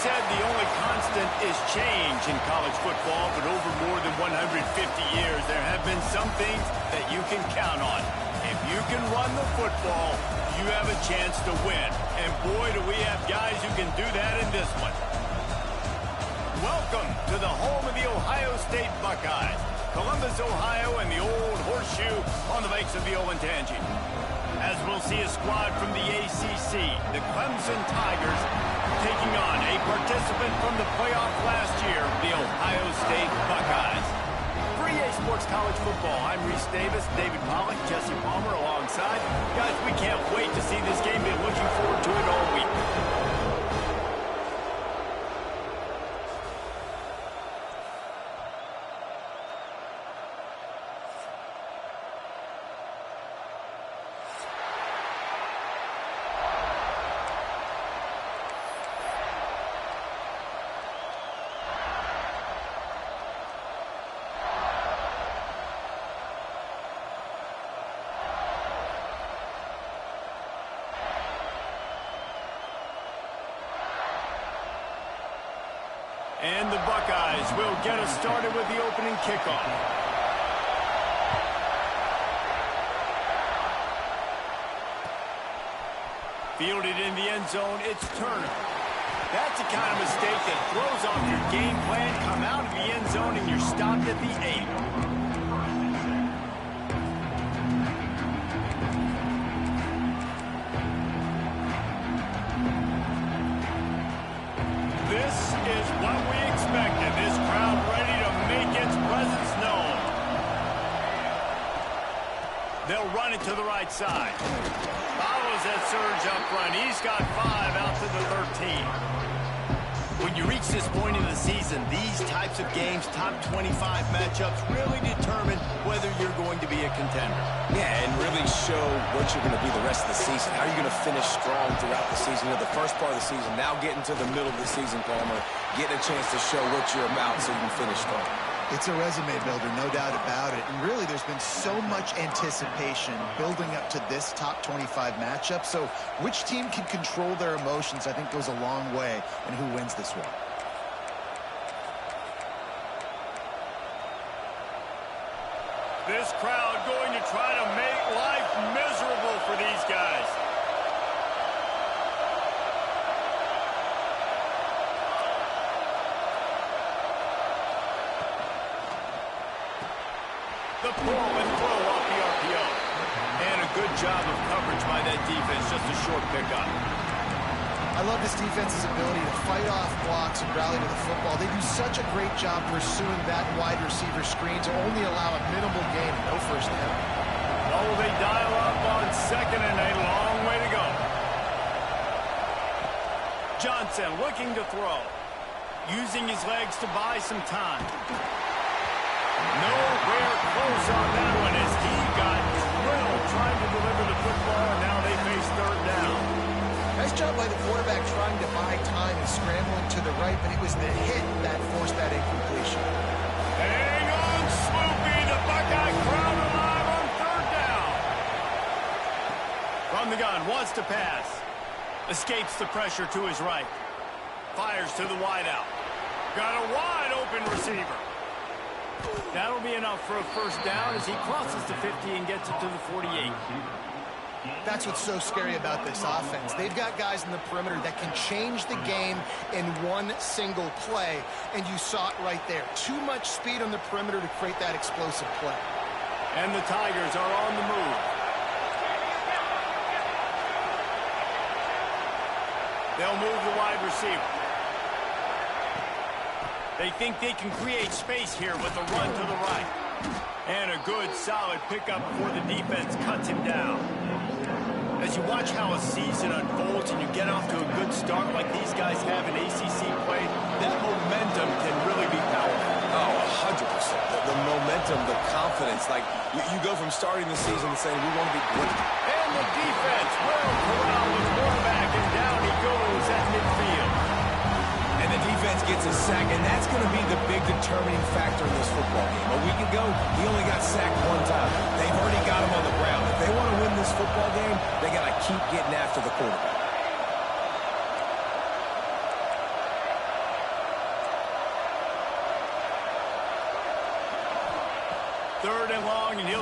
said the only constant is change in college football, but over more than 150 years, there have been some things that you can count on. If you can run the football, you have a chance to win. And boy, do we have guys who can do that in this one. Welcome to the home of the Ohio State Buckeyes, Columbus, Ohio, and the old horseshoe on the banks of the Olentangy. As we'll see a squad from the ACC, the Clemson Tigers, taking on a participant from the playoff last year, the Ohio State Buckeyes. For EA Sports College Football, I'm Reese Davis, David Pollack, Jesse Palmer alongside. Guys, we can't wait to see this game. Been looking forward to it all week. And the Buckeyes will get us started with the opening kickoff. Fielded in the end zone, it's Turner. That's the kind of mistake that throws off your game plan. Come out of the end zone and you're stopped at the 8. This is what we expected. This crowd ready to make its presence known. They'll run it to the right side. Follows that surge up front. He's got 5 out to the 13. When you reach this point in the season, these types of games, top 25 matchups, really determine whether you're going to be a contender. Yeah, and really show what you're going to be the rest of the season. How are you going to finish strong throughout the season? You know, the first part of the season, now getting to the middle of the season, Palmer, getting a chance to show what you're about so you can finish strong. It's a resume builder, no doubt about it. And really, there's been so much anticipation building up to this top 25 matchup. So which team can control their emotions, I think, goes a long way in who wins this one. This crowd going to try to make life miserable for these guys. The pull and throw off the RPO. And a good job of coverage by that defense. Just a short pickup. I love this defense's ability to fight off blocks and rally to the football. They do such a great job pursuing that wide receiver screen to only allow a minimal gain and no first down. Oh, they dial up on second and a long way to go. Johnson looking to throw. Using his legs to buy some time. Nowhere close on that one as he got drilled trying to deliver the football, and now they face third down. Nice job by the quarterback trying to buy time and scrambling to the right, but it was the hit that forced that incompletion. Hang on, Swoopy. The Buckeye crowd alive on third down. From the gun, wants to pass. Escapes the pressure to his right. Fires to the wideout. Got a wide open receiver. That'll be enough for a first down as he crosses the 50 and gets it to the 48. That's what's so scary about this offense. They've got guys in the perimeter that can change the game in one single play, and you saw it right there. Too much speed on the perimeter to create that explosive play. And the Tigers are on the move. They'll move the wide receiver. They think they can create space here with a run to the right. And a good, solid pickup before the defense cuts him down. As you watch how a season unfolds and you get off to a good start like these guys have in ACC play, that momentum can really be powerful. Oh, 100%. The momentum, the confidence. Like, you go from starting the season and saying, we want to be great. And the defense will corral the quarterback, and down he goes at midfield. And the defense gets a sack, and that's going to be the big determining factor in this football game. A week ago, he only got sacked one time. They've already got him on the ground. If they want to win this football game, they got to keep getting after the quarterback.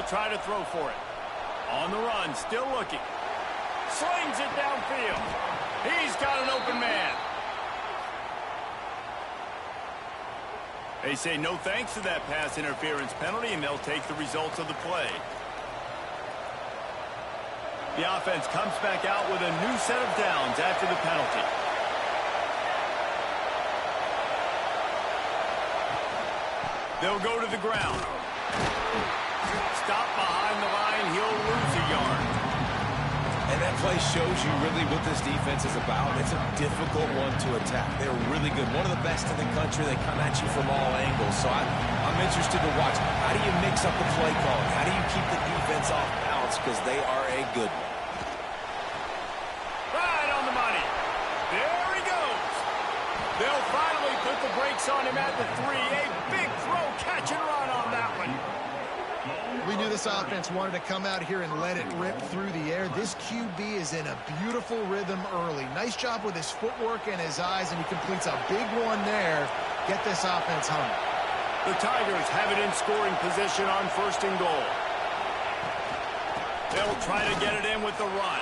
They'll try to throw for it. On the run, still looking. Slings it downfield. He's got an open man. They say no thanks to that pass interference penalty, and they'll take the results of the play. The offense comes back out with a new set of downs after the penalty. They'll go to the ground. Stop behind the line. He'll lose a yard. And that play shows you really what this defense is about. It's a difficult one to attack. They're really good. One of the best in the country. They come at you from all angles. So I'm interested to watch. How do you mix up the play calling? How do you keep the defense off balance? Because they are a good one. Right on the money. There he goes. They'll finally put the brakes on him at the 3. A big throw, catch and run on that one. We knew this offense wanted to come out here and let it rip through the air. This QB is in a beautiful rhythm early. Nice job with his footwork and his eyes, and he completes a big one there. Get this offense humming. The Tigers have it in scoring position on 1st and goal. They'll try to get it in with the run.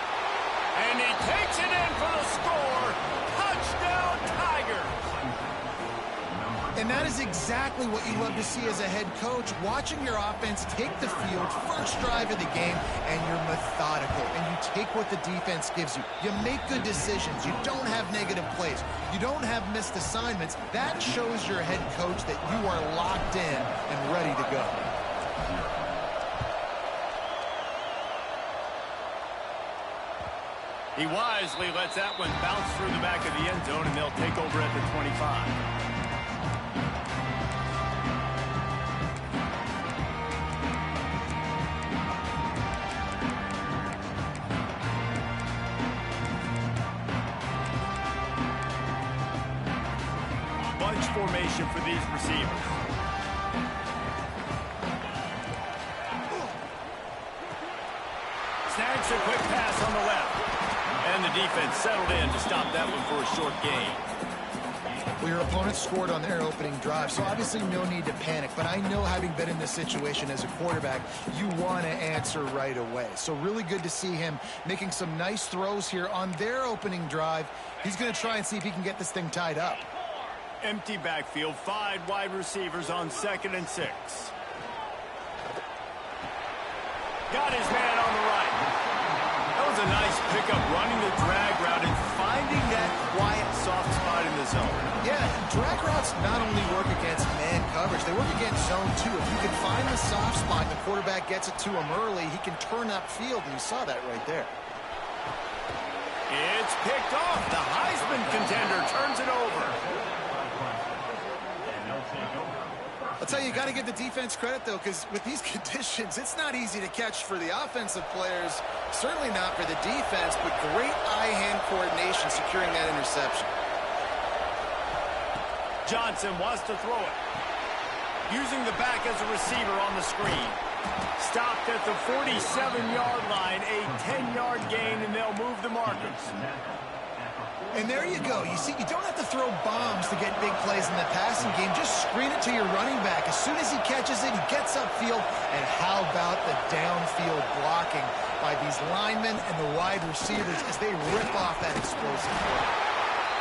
And he takes it in for the score. Touchdown, Tigers! And that is exactly what you love to see as a head coach, watching your offense take the field, first drive of the game, and you're methodical, and you take what the defense gives you. You make good decisions. You don't have negative plays. You don't have missed assignments. That shows your head coach that you are locked in and ready to go. He wisely lets that one bounce through the back of the end zone, and they'll take over at the 25. Bunch formation for these receivers. Snags a quick pass on the left. And the defense settled in to stop that one for a short gain. Well, your opponent scored on their opening drive, so obviously no need to panic. But I know, having been in this situation as a quarterback, you want to answer right away. So really good to see him making some nice throws here on their opening drive. He's going to try and see if he can get this thing tied up. Empty backfield, 5 wide receivers on 2nd and 6. Got his man on the right. That was a nice pickup, running the drag route and finding that quiet, soft spot in the zone. Yeah, drag routes not only work against man coverage, they work against zone too. If you can find the soft spot, the quarterback gets it to him early, he can turn upfield, and you saw that right there. It's picked off. The Heisman contender turns it over. I'll tell you, you got to give the defense credit, though, because with these conditions, it's not easy to catch for the offensive players, certainly not for the defense, but great eye-hand coordination securing that interception. Johnson wants to throw it. Using the back as a receiver on the screen. Stopped at the 47-yard line, a 10-yard gain, and they'll move the markers. And there you go. You see, you don't have to throw bombs to get big plays in the passing game. Just screen it to your running back. As soon as he catches it, he gets upfield. And how about the downfield blocking by these linemen and the wide receivers as they rip off that explosive play.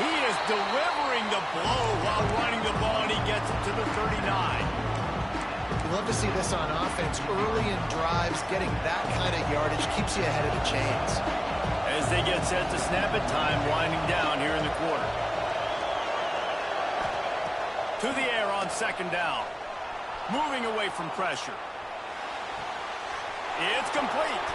He is delivering the blow while running the ball, and he gets it to the 39. You love to see this on offense. Early in drives, getting that kind of yardage keeps you ahead of the chains. As they get set to snap it, time winding down here in the quarter. To the air on 2nd down. Moving away from pressure. It's complete.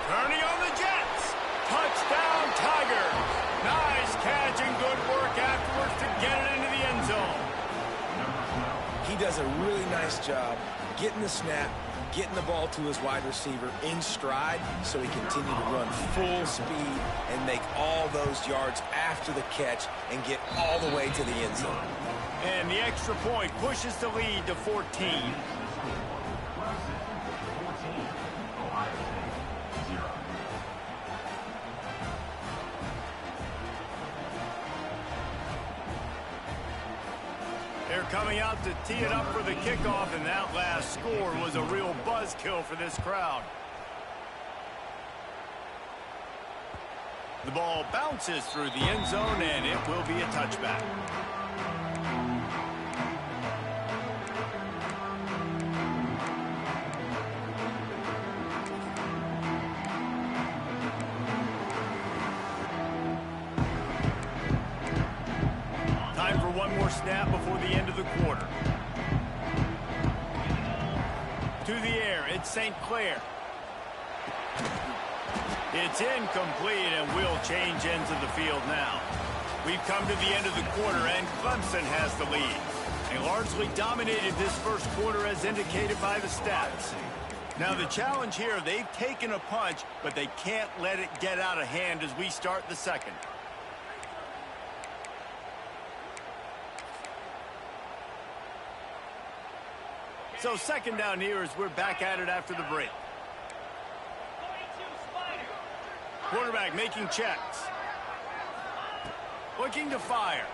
Turning on the Jets. Touchdown, Tigers. Nice catch and good work afterwards to get it into the end zone. He does a really nice job getting the snap, getting the ball to his wide receiver in stride so he continue to run full speed and make all those yards after the catch and get all the way to the end zone. And the extra point pushes the lead to 14. They're coming out to tee it up for the kickoff, and that last score was a real buzzkill for this crowd. The ball bounces through the end zone, and it will be a touchback. Time for one more snap before the end of the quarter. To the air, it's St. Clair. It's incomplete, and we'll change ends of the field now. We've come to the end of the quarter, and Clemson has the lead. They largely dominated this first quarter as indicated by the stats. Now the challenge here, they've taken a punch, but they can't let it get out of hand as we start the second. So second down here as we're back at it after the break. Quarterback making checks. Looking to fire.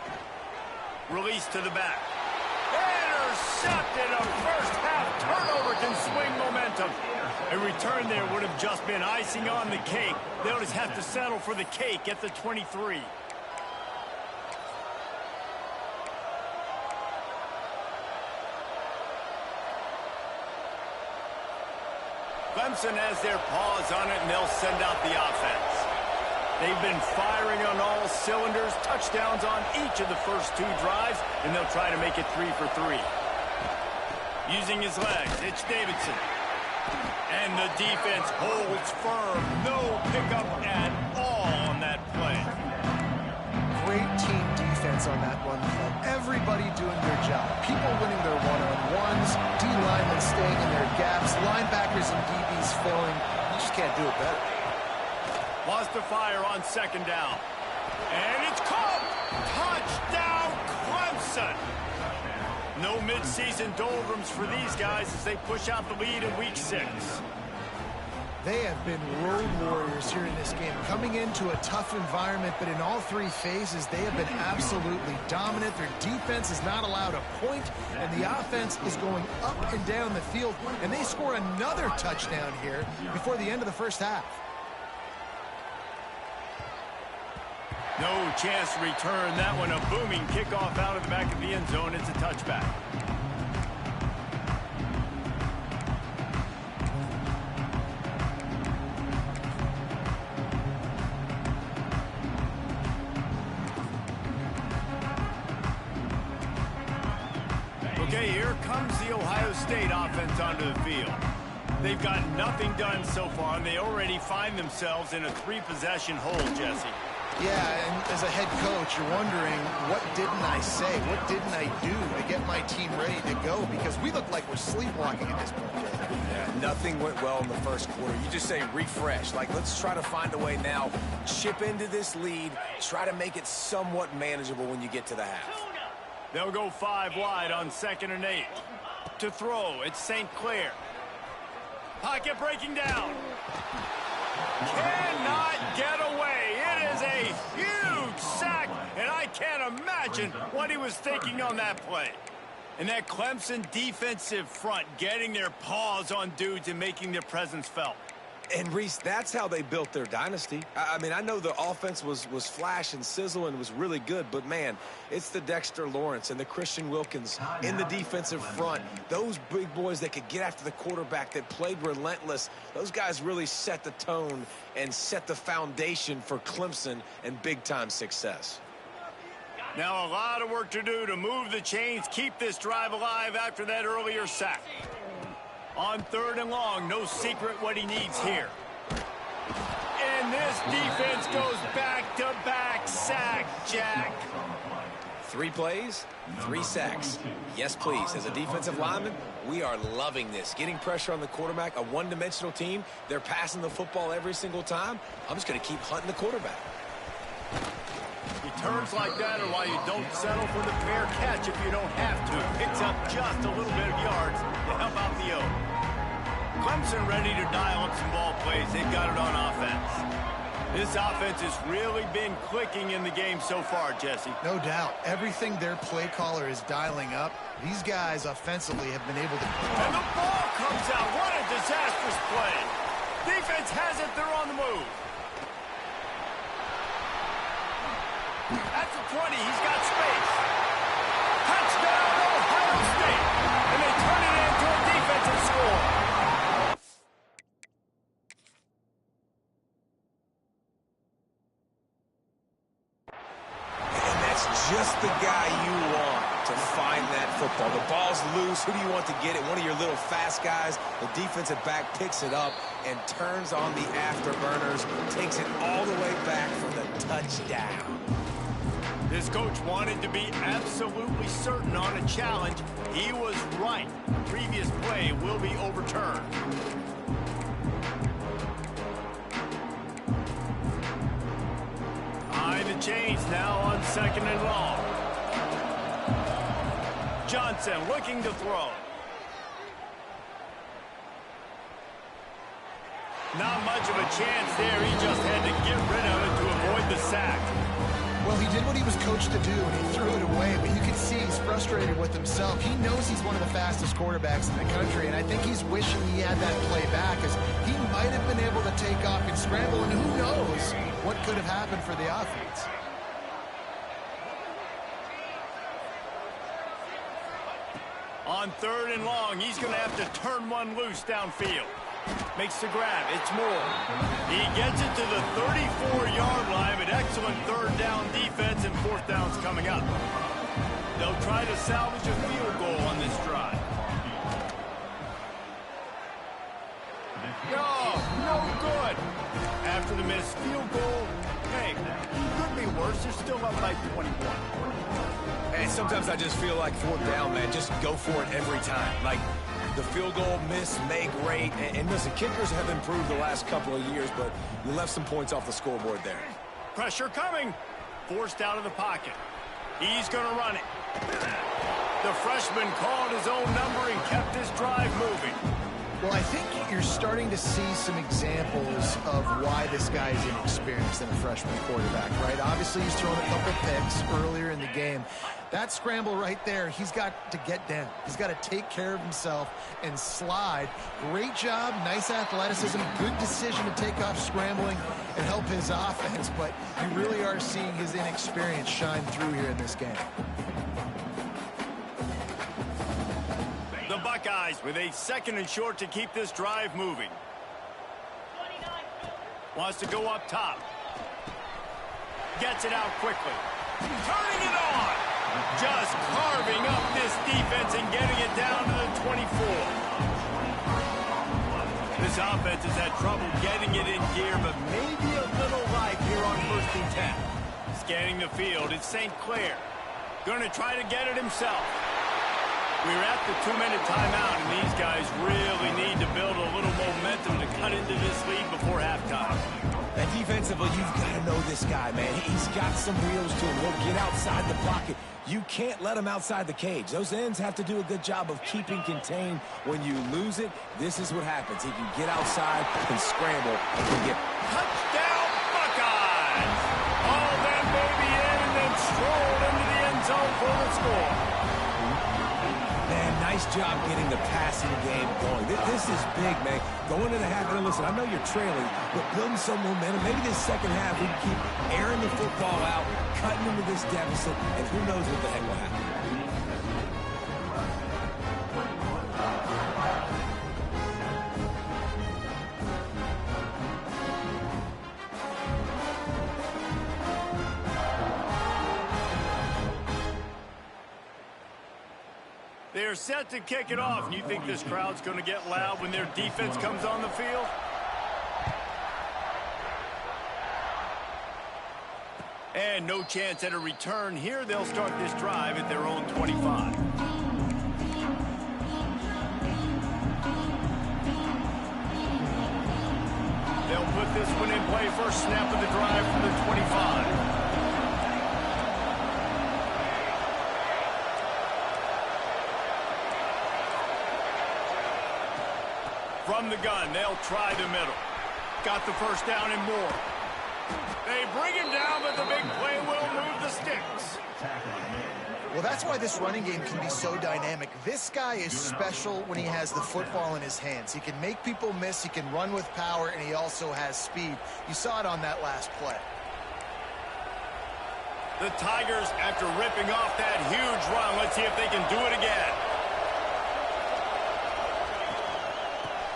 Release to the back. Intercepted. A first half turnover can swing momentum. A return there would have just been icing on the cake. They'll just have to settle for the cake at the 23. Clemson has their paws on it, and they'll send out the offense. They've been firing on all cylinders, touchdowns on each of the first two drives, and they'll try to make it 3 for 3. Using his legs, it's Davidson. And the defense holds firm. No pickup at all on that play. Great team defense on that run play. Everybody doing their job. People winning their one-on-ones, D-linemen staying in their gaps, linebackers and DBs filling. You just can't do it better. Wants to fire on second down. And it's caught! Touchdown, Clemson! No midseason doldrums for these guys as they push out the lead in Week 6. They have been road warriors here in this game, coming into a tough environment, but in all three phases, they have been absolutely dominant. Their defense is not allowed a point, and the offense is going up and down the field, and they score another touchdown here before the end of the first half. No chance to return that one. A booming kickoff out of the back of the end zone. It's a touchback. Okay, here comes the Ohio State offense onto the field. They've got nothing done so far, and they already find themselves in a 3-possession hole, Jesse. Yeah, and as a head coach, you're wondering, what didn't I say? What didn't I do to get my team ready to go? Because we look like we're sleepwalking at this point. Yeah, nothing went well in the first quarter. You just say refresh. Like, let's try to find a way now. Chip into this lead. Try to make it somewhat manageable when you get to the half. They'll go 5 wide on 2nd and 8. To throw, it's St. Clair. Pocket breaking down. Cannot get away. It is a huge sack, and I can't imagine what he was thinking on that play. And that Clemson defensive front getting their paws on dudes and making their presence felt. And, Reese, that's how they built their dynasty. I mean, I know the offense was flash and sizzle and was really good, but, man, it's the Dexter Lawrence and the Christian Wilkins in the defensive front. Those big boys that could get after the quarterback, that played relentless, those guys really set the tone and set the foundation for Clemson and big-time success. Now a lot of work to do to move the chains, keep this drive alive after that earlier sack. On 3rd and long, no secret what he needs here. And this defense goes back-to-back sack, Jack. 3 plays, 3 sacks. Yes, please. As a defensive lineman, we are loving this. Getting pressure on the quarterback, a one-dimensional team. They're passing the football every single time. I'm just going to keep hunting the quarterback. Returns like that are why you don't settle for the fair catch if you don't have to. Picks up just a little bit of yards to help out the O. Clemson ready to dial up some ball plays. They've got it on offense. This offense has really been clicking in the game so far, Jesse. No doubt. Everything their play caller is dialing up, these guys offensively have been able to... And the ball comes out. What a disastrous play. Defense has it. They're on the move. At the 20, he's got space. Touchdown, Ohio State. And they turn it into a defensive score. And that's just the guy you want to find that football. The ball's loose. Who do you want to get it? One of your little fast guys. The defensive back picks it up and turns on the afterburners, takes it all the way back for the touchdown. This coach wanted to be absolutely certain on a challenge. He was right. The previous play will be overturned. Behind the chains now on 2nd and long. Johnson looking to throw. Not much of a chance there. He just had to get rid of it to avoid the sack. Well, he did what he was coached to do, and he threw it away, but you can see he's frustrated with himself. He knows he's one of the fastest quarterbacks in the country, and I think he's wishing he had that play back, as he might have been able to take off and scramble, and who knows what could have happened for the offense. On 3rd and long, he's going to have to turn one loose downfield. Makes the grab. It's Moore. He gets it to the 34-yard line, but excellent 3rd down defense, and 4th down's coming up. They'll try to salvage a field goal on this drive. Oh, no good. After the missed field goal, hey, could be worse. They're still up by 21. And sometimes I just feel like 4th down, man, just go for it every time. Like, the field goal miss, make great. And listen, kickers have improved the last couple of years, but you left some points off the scoreboard there. Pressure coming. Forced out of the pocket. He's going to run it. The freshman called his own number and kept his drive moving. Well, I think you're starting to see some examples of why this guy is inexperienced in a freshman quarterback, right? Obviously, he's thrown a couple picks earlier in the game. That scramble right there, he's got to get down. He's got to take care of himself and slide. Great job, nice athleticism, good decision to take off scrambling and help his offense, but you really are seeing his inexperience shine through here in this game. The Buckeyes with a 2nd and short to keep this drive moving. Wants to go up top. Gets it out quickly. Turning it on. Just carving up this defense and getting it down to the 24. This offense has had trouble getting it in gear, but maybe a little life here on 1st and 10. Scanning the field, it's St. Clair. Going to try to get it himself. We're at the 2-minute timeout, and these guys really need to build a little momentum to cut into this lead before halftime. And defensively, you've got to know this guy, man. He's got some wheels to him. He'll get outside the pocket. You can't let him outside the cage. Those ends have to do a good job of keeping contained. When you lose it, this is what happens. He can get outside, can scramble, and can get... Touchdown, Buckeyes! All that baby in and then strolled into the end zone for the score. Man, nice job getting the passing game going. This is big, man. Going into the half, and listen, I know you're trailing, but building some momentum. Maybe this second half we can keep airing the football out, cutting into this deficit, and who knows what the heck will happen. They're set to kick it off, and you think this crowd's going to get loud when their defense comes on the field? And no chance at a return here. They'll start this drive at their own 25. They'll put this one in play. First snap of the drive from the 25. From the gun, they'll try the middle. Got the first down and more. They bring him down, but the big play will move the sticks. Well, that's why this running game can be so dynamic. This guy is special when he has the football in his hands. He can make people miss, he can run with power, and he also has speed. You saw it on that last play. The Tigers, after ripping off that huge run, let's see if they can do it again.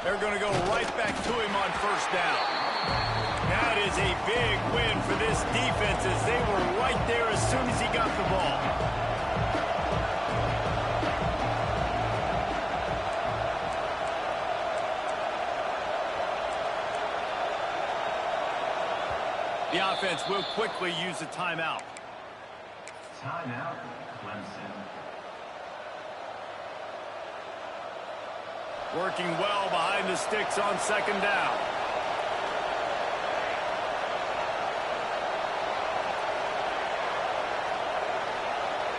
They're going to go right back to him on first down. That is a big win for this defense as they were right there as soon as he got the ball. The offense will quickly use a timeout. Timeout, Clemson. Working well behind the sticks on second down.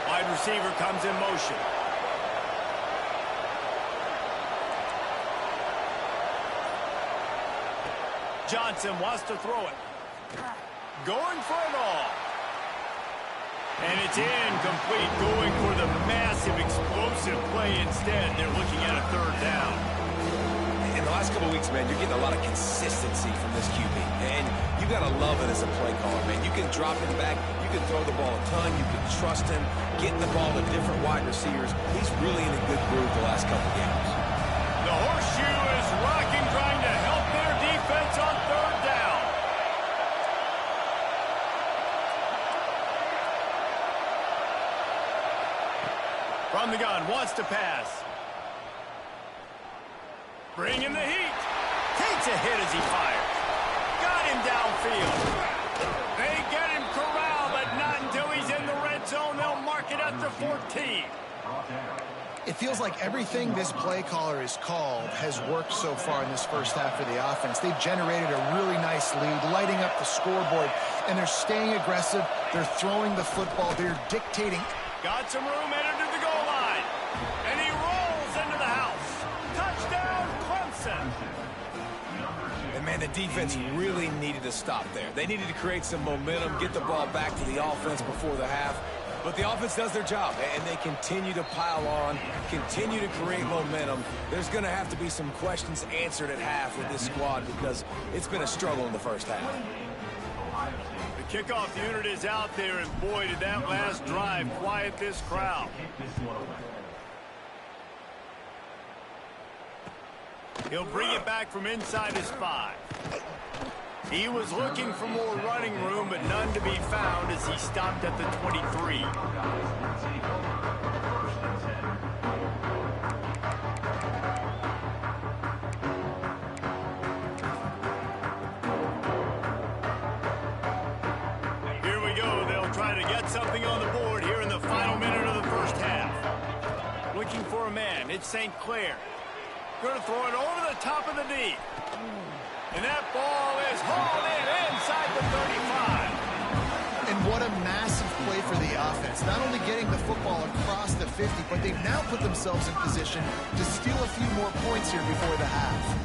Wide receiver comes in motion. Johnson wants to throw it. Going for it all. And it's incomplete, going for the massive, explosive play instead. They're looking at a third down. In the last couple of weeks, man, you're getting a lot of consistency from this QB. And you got to love it as a play caller, man. You can drop him back. You can throw the ball a ton. You can trust him, getting the ball to different wide receivers. He's really in a good groove the last couple of games. The horseshoe is rocking, trying to help their defense on third down. From the gun, wants to pass. Bringing the heat. Takes a hit as he fires. Got him downfield. They get him corralled, but not until he's in the red zone. They'll mark it at the 14. It feels like everything this play caller has called has worked so far in this first half of the offense. They've generated a really nice lead, lighting up the scoreboard, and they're staying aggressive. They're throwing the football. They're dictating. Got some room headed to the goal line. And he rolls into the house. Touchdown, Clemson. And, man, the defense really needed to stop there. They needed to create some momentum, get the ball back to the offense before the half. But the offense does their job, and they continue to pile on, continue to create momentum. There's going to have to be some questions answered at half with this squad because it's been a struggle in the first half. The kickoff unit is out there, and boy, did that last drive quiet this crowd. He'll bring it back from inside his 5. He was looking for more running room, but none to be found as he stopped at the 23. Here we go. They'll try to get something on the board here in the final minute of the first half. Looking for a man. It's St. Clair. Going to throw it over the top of the knee. And that ball is hauled in inside the 35. And what a massive play for the offense. Not only getting the football across the 50, but they've now put themselves in position to steal a few more points here before the half.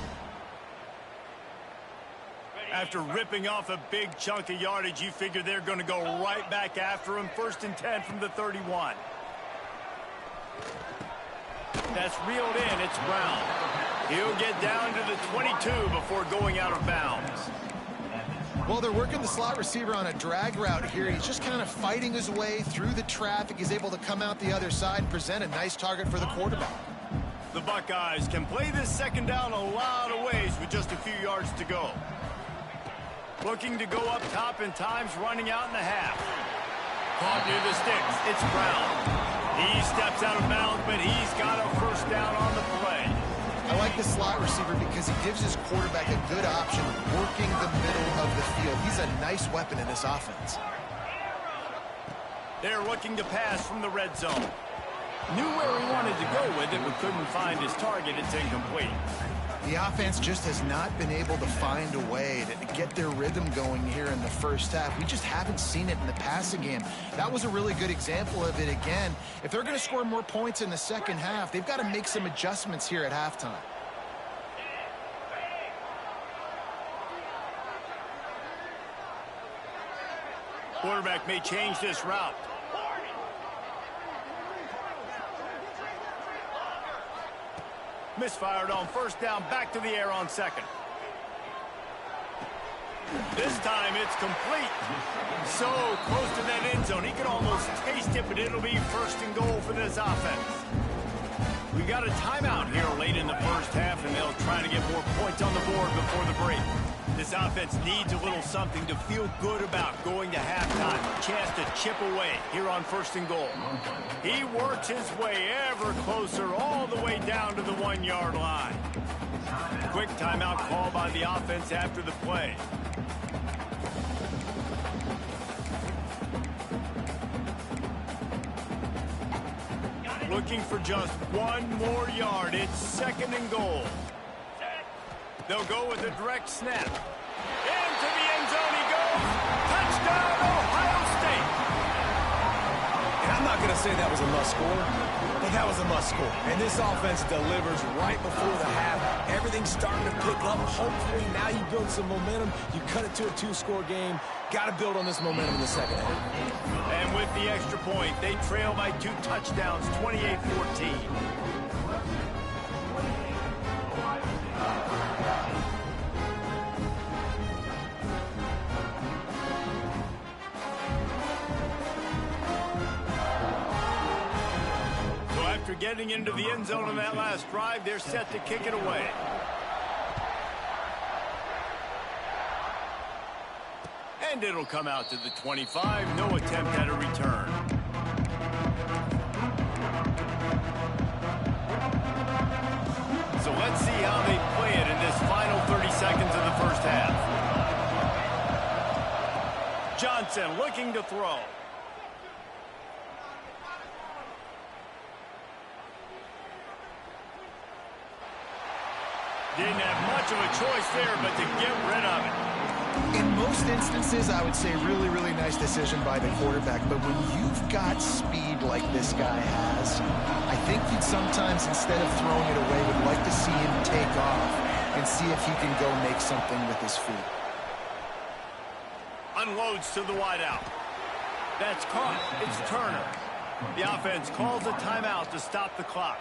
After ripping off a big chunk of yardage, you figure they're going to go right back after him. 1st and 10 from the 31. That's reeled in. It's Brown. He'll get down to the 22 before going out of bounds. Well, they're working the slot receiver on a drag route here. He's just kind of fighting his way through the traffic. He's able to come out the other side and present a nice target for the quarterback. The Buckeyes can play this second down a lot of ways with just a few yards to go. Looking to go up top in times, running out in the half. Caught near the sticks. It's Brown. He steps out of bounds, but he's got a first down on the play. I like the slot receiver because he gives his quarterback a good option working the middle of the field. He's a nice weapon in this offense. They're looking to pass from the red zone. Knew where he wanted to go with it, but couldn't find his target. It's incomplete. The offense just has not been able to find a way to get their rhythm going here in the first half. We just haven't seen it in the passing game. That was a really good example of it again. If they're going to score more points in the second half, they've got to make some adjustments here at halftime. Quarterback may change this route. Misfired on first down, back to the air on second. This time it's complete. So close to that end zone. He could almost taste it, but it'll be first and goal for this offense. We got a timeout here late in the first half, and they'll try to get more points on the board before the break. This offense needs a little something to feel good about going to halftime. A chance to chip away here on first and goal. He works his way ever closer all the way down to the 1-yard line. Quick timeout call by the offense after the play. Looking for just one more yard. It's second and goal. They'll go with a direct snap. Into the end zone he goes. Touchdown, Ohio State. And I'm not going to say that was a must-score, but that was a must-score. And this offense delivers right before the half. Everything's starting to pick up. Hopefully now you build some momentum. You cut it to a 2-score game. Got to build on this momentum in the second half. And with the extra point, they trail by 2 touchdowns, 28-14. So after getting into the end zone on that last drive, they're set to kick it away. And it'll come out to the 25. No attempt at a return. So let's see how they play it in this final 30 seconds of the first half. Johnson looking to throw. Didn't have much of a choice there, but to get rid of it. In most instances, I would say really, really nice decision by the quarterback. But when you've got speed like this guy has, I think you'd sometimes, instead of throwing it away, would like to see him take off and see if he can go make something with his feet. Unloads to the wideout. That's caught. It's Turner. The offense calls a timeout to stop the clock.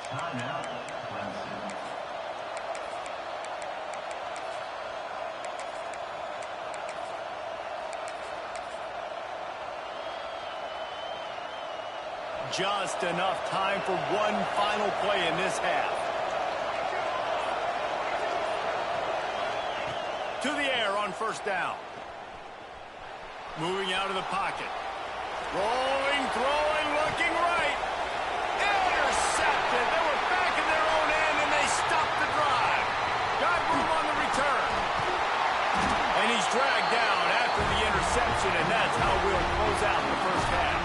Timeout, Clemson. Just enough time for one final play in this half. To the air on first down. Moving out of the pocket. Rolling, throwing, looking right. Intercepted. They were back in their own end, and they stopped the drive. Got room on the return. And he's dragged down after the interception, and that's how we'll close out the first half.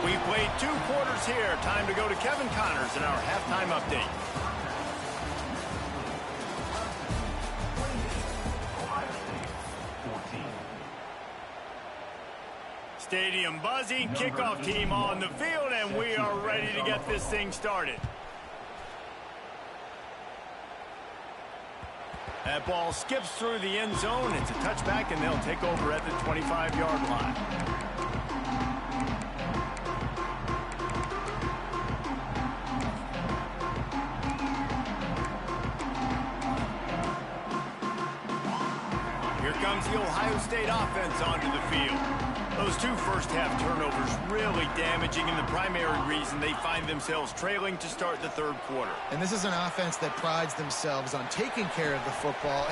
We played 2 quarters here. Time to go to Kevin Connors in our halftime update. Stadium buzzing, kickoff team on the field, and we are ready to get this thing started. That ball skips through the end zone. It's a touchback, and they'll take over at the 25-yard line. Here comes the Ohio State offense onto the field. Those 2 first-half turnovers really damaging, and the primary reason they find themselves trailing to start the third quarter. And this is an offense that prides themselves on taking care of the football.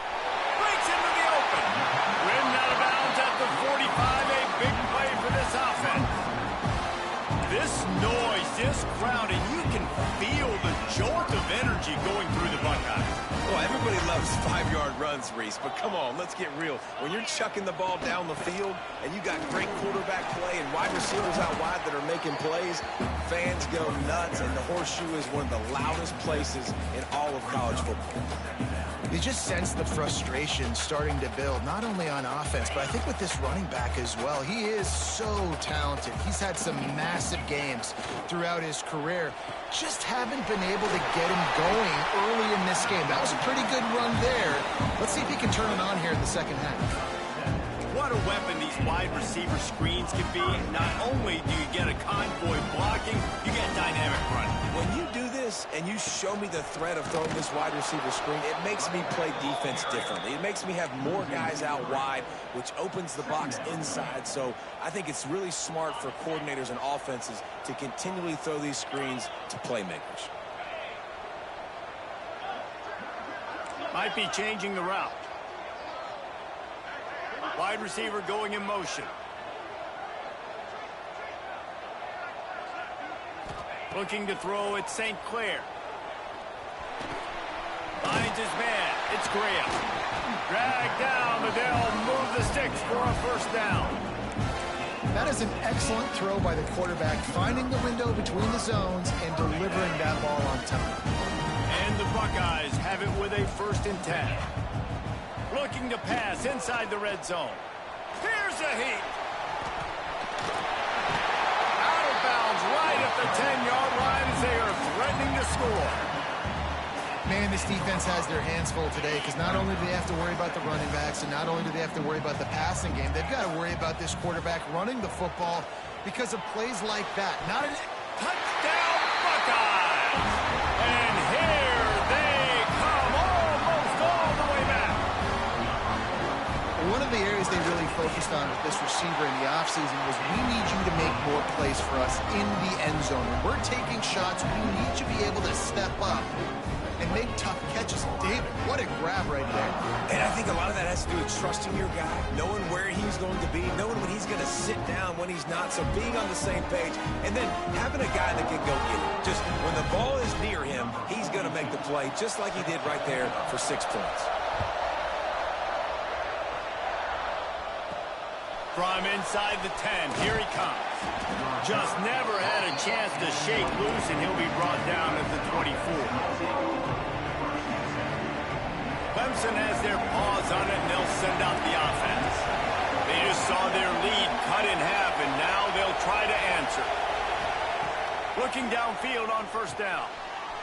Breaks into the open. Rimmed out of bounds at the 45. A big play for this offense. This noise, this crowd, and you can feel the jolt of energy going through the Buckeyes. Well, everybody loves 5-yard runs, Reese, but come on, let's get real. When you're chucking the ball down the field and you got great quarterback play and wide receivers out wide that are making plays, fans go nuts, and the Horseshoe is one of the loudest places in all of college football. You just sense the frustration starting to build, not only on offense, but I think with this running back as well. He is so talented. He's had some massive games through throughout his career. Just haven't been able to get him going early in this game. That was a pretty good run there. Let's see if he can turn it on here in the second half. What a weapon these wide receiver screens can be. Not only do you get a convoy blocking, you get dynamic running. When you do this and you show me the threat of throwing this wide receiver screen, it makes me play defense differently. It makes me have more guys out wide, which opens the box inside. So I think it's really smart for coordinators and offenses to continually throw these screens to playmakers. Might be changing the route. Wide receiver going in motion. Looking to throw at St. Clair. Finds his man. It's Graham. Dragged down, but they'll move the sticks for a first down. That is an excellent throw by the quarterback, finding the window between the zones and delivering that ball on time. And the Buckeyes have it with a 1st and 10. Looking to pass inside the red zone. Here's a heat. Out of bounds right at the 10-yard line as they are threatening to score. Man, this defense has their hands full today because not only do they have to worry about the running backs and not only do they have to worry about the passing game, they've got to worry about this quarterback running the football because of plays like that. Not a touchdown Buckeyes! And here they come almost all the way back. One of the areas they really focused on with this receiver in the offseason was we need you to make more plays for us in the end zone. When we're taking shots, we need you to be able to step up and make tough catches. David, what a grab right there. And I think a lot of that has to do with trusting your guy, knowing where he's going to be, knowing when he's going to sit down, when he's not. So being on the same page, and then having a guy that can go get it. Just when the ball is near him, he's going to make the play, just like he did right there for 6 points. From inside the 10, here he comes. Just never had a chance to shake loose, and he'll be brought down at the 24. Clemson has their paws on it, and they'll send out the offense. They just saw their lead cut in half, and now they'll try to answer. Looking downfield on 1st down.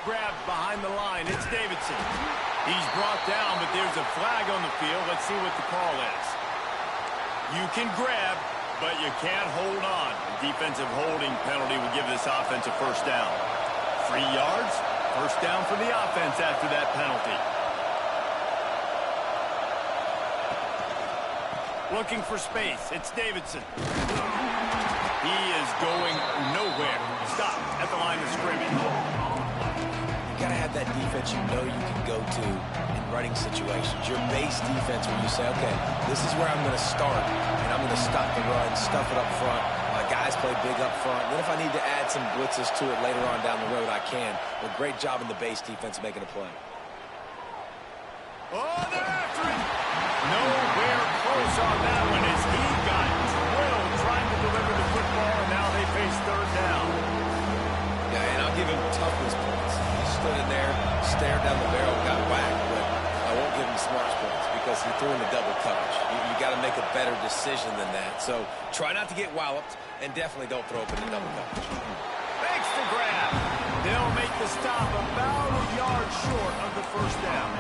Grabbed behind the line. It's Davidson. He's brought down, but there's a flag on the field. Let's see what the call is. You can grab, but you can't hold on. A defensive holding penalty will give this offense a 1st down. 3 yards, 1st down for the offense after that penalty. Looking for space. It's Davidson. He is going nowhere. Stop at the line of scrimmage. You got to have that defense you know you can go to in running situations. Your base defense where you say, okay, this is where I'm going to start, and I'm going to stop the run, stuff it up front. My guys play big up front. Then if I need to add some blitzes to it later on down the road, I can. But great job in the base defense making a play. Oh, they're after him. Nowhere close on that one as he got drilled trying to deliver the football, and now they face 3rd down. Yeah, and I'll give him toughness points. He stood in there, stared down the barrel, got whacked, but I won't give him smarts points because he threw in the double coverage. You got to make a better decision than that. So try not to get walloped, and definitely don't throw up in the double coverage. Makes the grab. They'll make the stop about a yard short of the 1st down.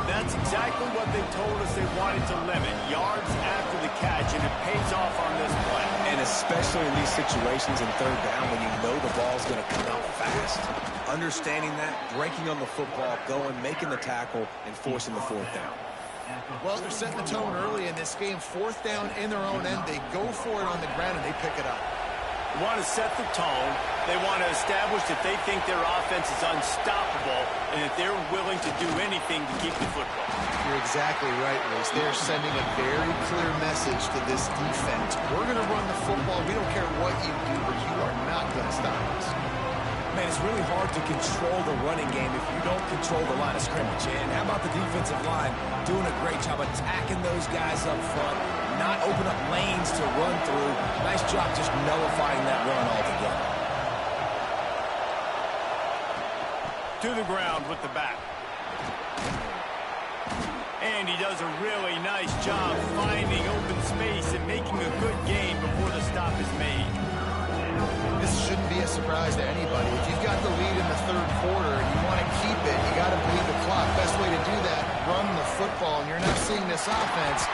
That's exactly what they told us they wanted to limit. Yards after the catch, and it pays off on this play. And especially in these situations in 3rd down when you know the ball's going to come out fast. Understanding that, breaking on the football, going, making the tackle, and forcing the 4th down. Well, they're setting the tone early in this game. 4th down in their own end. They go for it on the ground, and they pick it up. They want to set the tone. They want to establish that they think their offense is unstoppable and that they're willing to do anything to keep the football. You're exactly right, Luis. They're sending a very clear message to this defense. We're going to run the football. We don't care what you do, but you are not going to stop us. Man, it's really hard to control the running game if you don't control the line of scrimmage. And how about the defensive line doing a great job attacking those guys up front, not open up lanes to run through. Nice job just nullifying that run altogether. To the ground with the back. And he does a really nice job finding open space and making a good gain before the stop is made. This shouldn't be a surprise to anybody. If you've got the lead in the third quarter and you want to keep it, you got to bleed the clock. Best way to do that, run the football. And you're not seeing this offense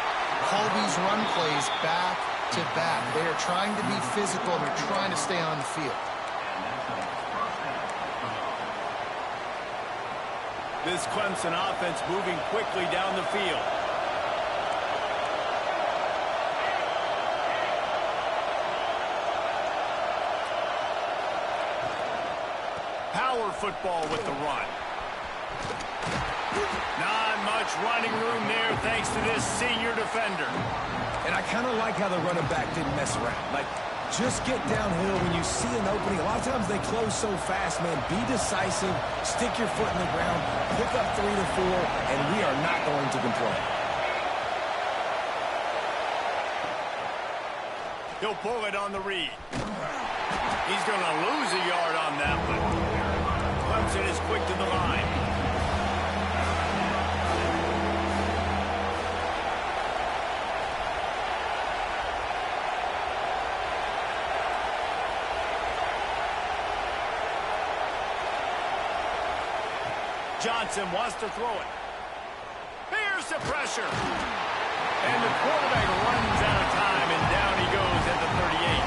call these run plays back to back. They are trying to be physical. They're trying to stay on the field. This Clemson offense moving quickly down the field. Power football with the run. Not much running room there thanks to this senior defender. And I kind of like how the running back didn't mess around. Like, just get downhill when you see an opening. A lot of times they close so fast, man. Be decisive, stick your foot in the ground, pick up 3 to 4, and we are not going to complain. He'll pull it on the read. He's going to lose a yard on that one. Clemson is quick to the line. Johnson wants to throw it. Here's the pressure. And the quarterback runs out of time, and down he goes at the 38.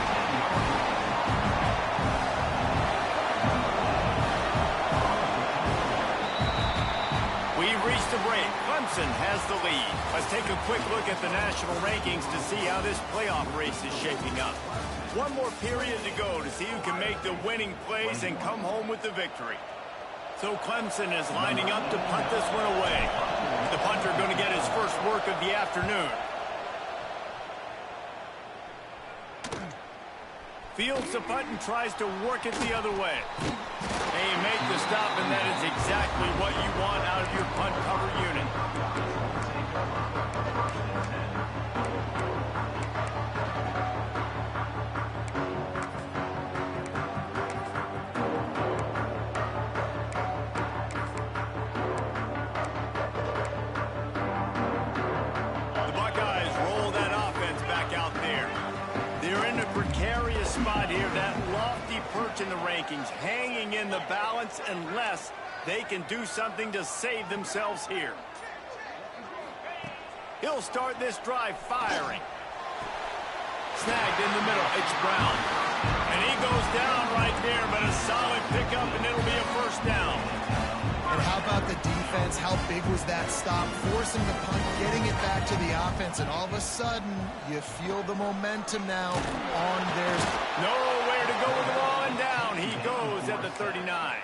We've reached the break. Clemson has the lead. Let's take a quick look at the national rankings to see how this playoff race is shaping up. One more period to go to see who can make the winning plays and come home with the victory. So Clemson is lining up to punt this one away. The punter going to get his first work of the afternoon. Fields the punt and tries to work it the other way. They make the stop, and that is exactly what you want out of your punt cover unit. Spot here, that lofty perch in the rankings, hanging in the balance unless they can do something to save themselves here. He'll start this drive firing. Snagged in the middle, it's Brown. And he goes down right there, but a solid pickup, and it'll be a first down. And how about the defense? How big was that stop? Forcing the punt, getting it back to the offense, and all of a sudden, you feel the momentum now on theirs. Nowhere to go with the ball, and down he goes at the 39.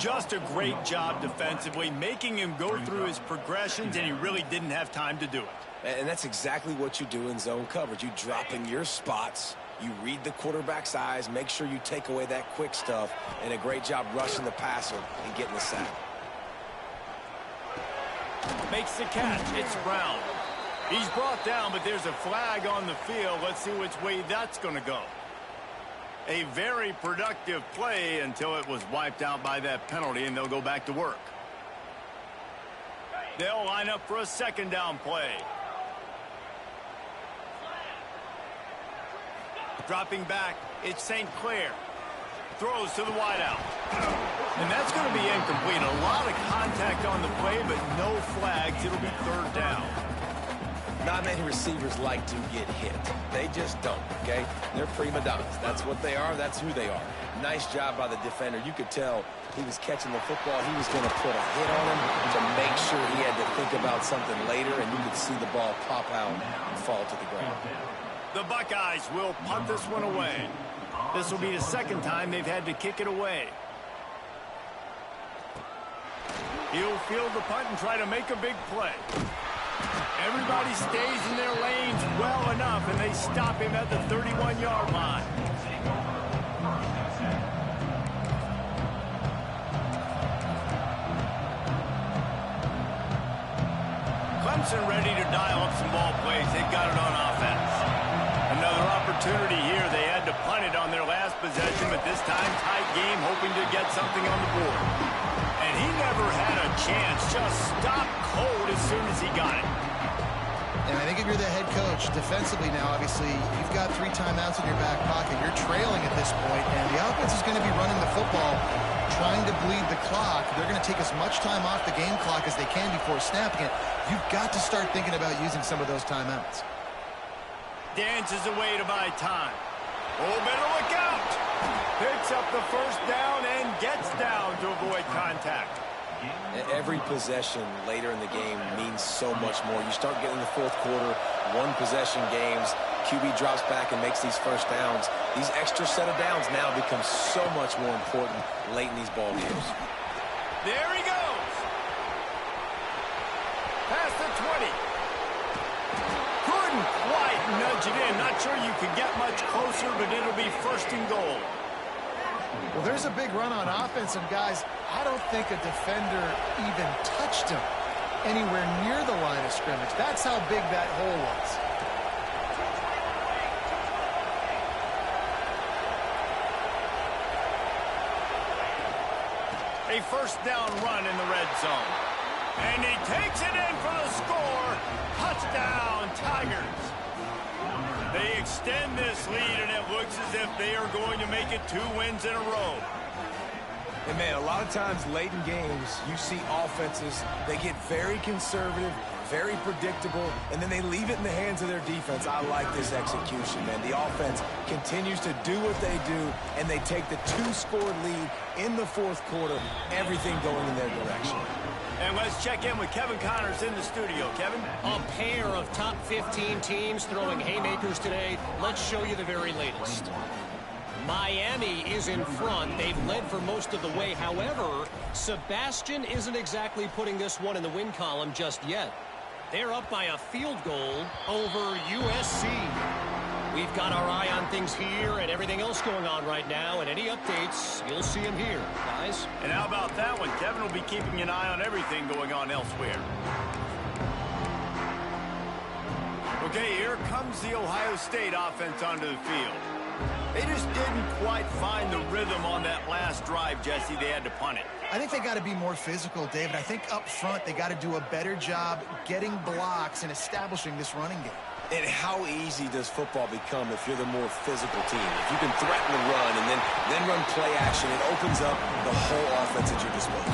Just a great job defensively, making him go through his progressions, and he really didn't have time to do it. And that's exactly what you do in zone coverage. You drop in your spots. You read the quarterback's eyes, make sure you take away that quick stuff, and a great job rushing the passer and getting the sack. Makes the catch. It's Brown. He's brought down, but there's a flag on the field. Let's see which way that's going to go. A very productive play until it was wiped out by that penalty, and they'll go back to work. They'll line up for a second down play. Dropping back, it's St. Clair. Throws to the wideout. And that's going to be incomplete. A lot of contact on the play, but no flags. It'll be third down. Not many receivers like to get hit. They just don't, okay? They're prima donnas. That's what they are. That's who they are. Nice job by the defender. You could tell he was catching the football. He was going to put a hit on him to make sure he had to think about something later, and you could see the ball pop out and fall to the ground. The Buckeyes will punt this one away. This will be the second time they've had to kick it away. He'll field the punt and try to make a big play. Everybody stays in their lanes well enough, and they stop him at the 31-yard line. Clemson ready to dial up some ball plays. They've got it on offense. Another opportunity here. They had to punt it on their last possession, but this time tight game, hoping to get something on the board. And he never had a chance. Just stopped cold as soon as he got it. And I think if you're the head coach, defensively now, obviously, you've got 3 timeouts in your back pocket. You're trailing at this point, and the offense is going to be running the football, trying to bleed the clock. They're going to take as much time off the game clock as they can before snapping it. You've got to start thinking about using some of those timeouts. Dances away to buy time. Oh, better look out. Picks up the first down and gets down to avoid contact. Every possession later in the game means so much more. You start getting the fourth quarter, one-possession games, QB drops back and makes these first downs. These extra set of downs now become so much more important late in these ball games. There he goes. Past the 20. Couldn't quite nudge it in. Not sure you could get much closer, but it'll be first and goal. Well, there's a big run on offense, and guys, I don't think a defender even touched him anywhere near the line of scrimmage. That's how big that hole was. A first down run in the red zone. And he takes it in for the score. Touchdown, Tigers. They extend this lead, and it looks as if they are going to make it 2 wins in a row. And, man, a lot of times late in games, you see offenses, they get very conservative, very predictable, and then they leave it in the hands of their defense. I like this execution, man. The offense continues to do what they do, and they take the 2-score lead in the fourth quarter, everything going in their direction. And let's check in with Kevin Connors in the studio. Kevin? A pair of top 15 teams throwing haymakers today. Let's show you the very latest. Miami is in front. They've led for most of the way. However, Sebastian isn't exactly putting this one in the win column just yet. They're up by a field goal over USC. We've got our eye on things here and everything else going on right now, and any updates, you'll see them here, guys. And how about that one? Kevin will be keeping an eye on everything going on elsewhere. Okay, here comes the Ohio State offense onto the field. They just didn't quite find the rhythm on that last drive, Jesse. They had to punt it. I think they got to be more physical, David. I think up front they got to do a better job getting blocks and establishing this running game. And how easy does football become if you're the more physical team? If you can threaten the run and then run play action, it opens up the whole offense at your disposal.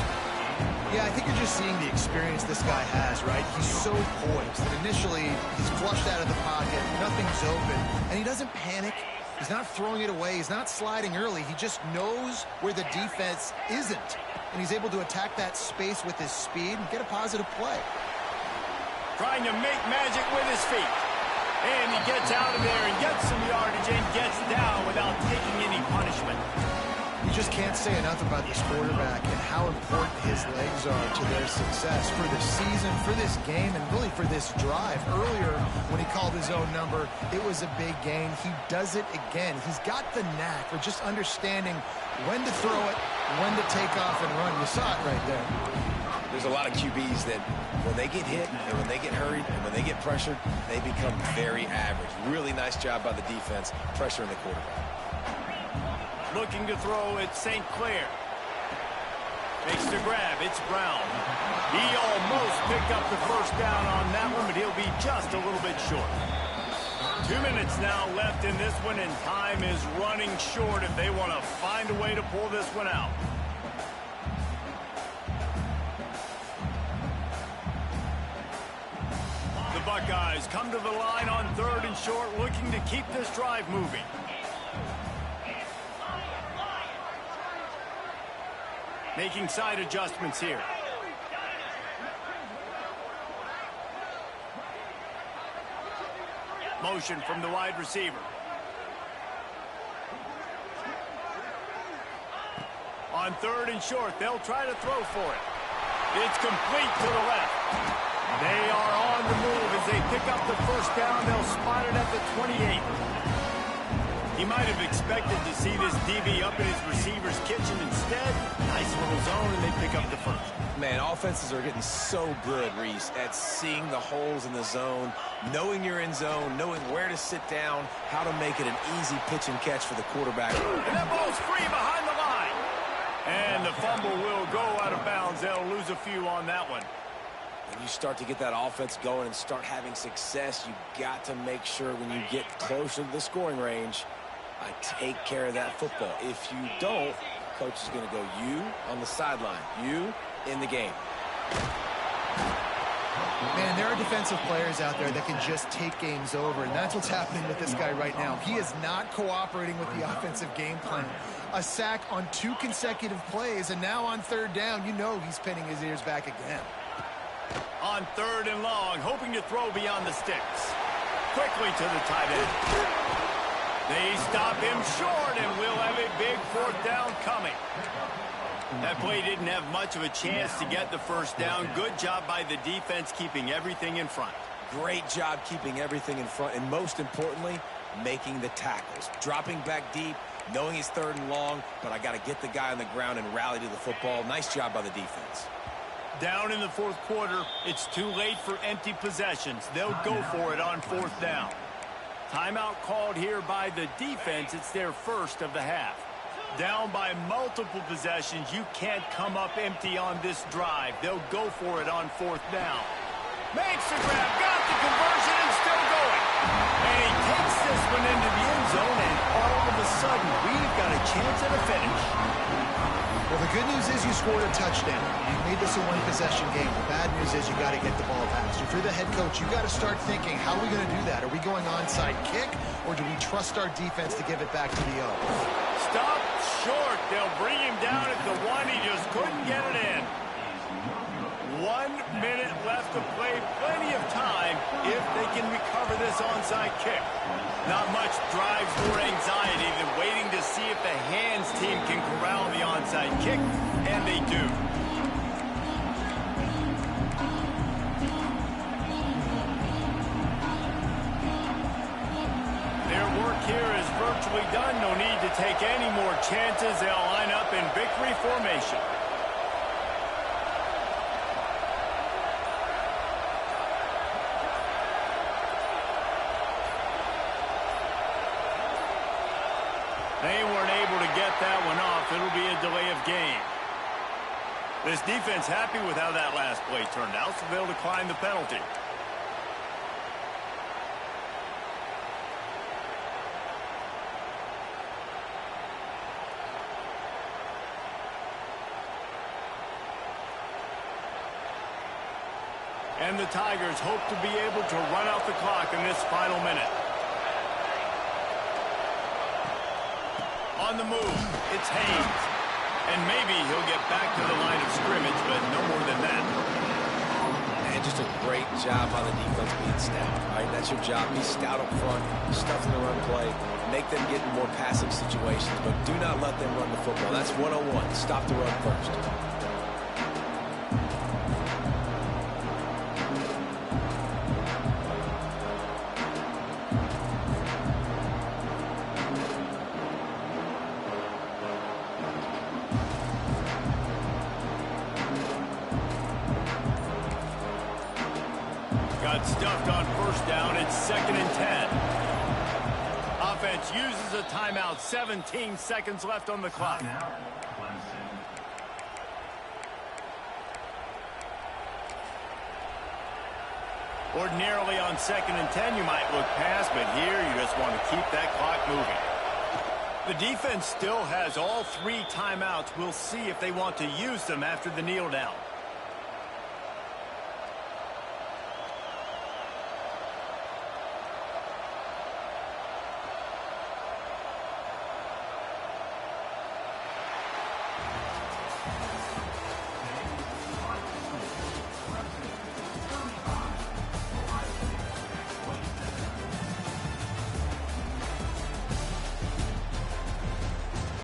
Yeah, I think you're just seeing the experience this guy has, right? He's so poised that initially he's flushed out of the pocket, nothing's open, and he doesn't panic. He's not throwing it away. He's not sliding early. He just knows where the defense isn't, and he's able to attack that space with his speed and get a positive play. Trying to make magic with his feet. And he gets out of there and gets some yardage and gets down without taking any punishment. You just can't say enough about this quarterback and how important his legs are to their success for the season, for this game, and really for this drive. Earlier, when he called his own number, it was a big gain. He does it again. He's got the knack for just understanding when to throw it, when to take off and run. You saw it right there. There's a lot of QBs that when they get hit and when they get hurried and when they get pressured, they become very average. Really nice job by the defense, pressuring the quarterback. Looking to throw at St. Clair. Makes the grab. It's Brown. He almost picked up the first down on that one, but he'll be just a little bit short. 2 minutes now left in this one, and time is running short if they want to find a way to pull this one out. Buckeyes come to the line on 3rd and short, looking to keep this drive moving. Making side adjustments here. Motion from the wide receiver. On 3rd and short, they'll try to throw for it. It's complete to the left. They are on the move as they pick up the first down. They'll spot it at the 28. He might have expected to see this DB up in his receiver's kitchen. Instead, nice little zone, and they pick up the first. Man, offenses are getting so good, Reese, at seeing the holes in the zone, knowing you're in zone, knowing where to sit down, how to make it an easy pitch and catch for the quarterback. And that ball's free behind the line. And the fumble will go out of bounds. They'll lose a few on that one. When you start to get that offense going and start having success, you got to make sure when you get closer to the scoring range, I take care of that football. If you don't, coach is going to go, you on the sideline, you in the game. Man, there are defensive players out there that can just take games over, and that's what's happening with this guy right now. He is not cooperating with the offensive game plan. A sack on 2 consecutive plays, and now on 3rd down, you know he's pinning his ears back again. On 3rd and long, hoping to throw beyond the sticks. Quickly to the tight end. They stop him short, and we'll have a big 4th down coming. That play didn't have much of a chance to get the 1st down. Good job by the defense keeping everything in front. Great job keeping everything in front, and most importantly, making the tackles. Dropping back deep, knowing he's 3rd and long, but I got to get the guy on the ground and rally to the football. Nice job by the defense. Down in the 4th quarter, it's too late for empty possessions. They'll go for it on 4th down. Timeout called here by the defense. It's their 1st of the half. Down by multiple possessions, you can't come up empty on this drive. They'll go for it on 4th down. Makes the grab, got the conversion, and still going. And he takes this one into the end zone, and all of a sudden, we've got a chance at a finish. Well, the good news is you scored a touchdown. You made this a 1-possession game. The bad news is you got to get the ball fast. If you're the head coach, you got to start thinking, how are we going to do that? Are we going onside kick, or do we trust our defense to give it back to the O? Stop short. They'll bring him down at the 1. He just couldn't get it in. 1 minute left to play. Plenty of time if they can recover this onside kick. Not much drives more anxiety than waiting to see if the hands team can corral the onside kick, and they do. Their work here is virtually done. No need to take any more chances. They'll line up in victory formation. They weren't able to get that one off. It'll be a delay of game. This defense happy with how that last play turned out, so they'll decline the penalty. And the Tigers hope to be able to run out the clock in this final minute. On the move, it's Haynes. And maybe he'll get back to the line of scrimmage, but no more than that. And just a great job by the defense being stout. Right? That's your job. Be stout up front, stuff in the run play, make them get in more passing situations, but do not let them run the football. That's 101. Stop the run first. Got stuffed on 1st down. It's 2nd and 10. Offense uses a timeout. 17 seconds left on the clock. Ordinarily on 2nd and 10, you might look past, but here you just want to keep that clock moving. The defense still has all 3 timeouts. We'll see if they want to use them after the kneel down.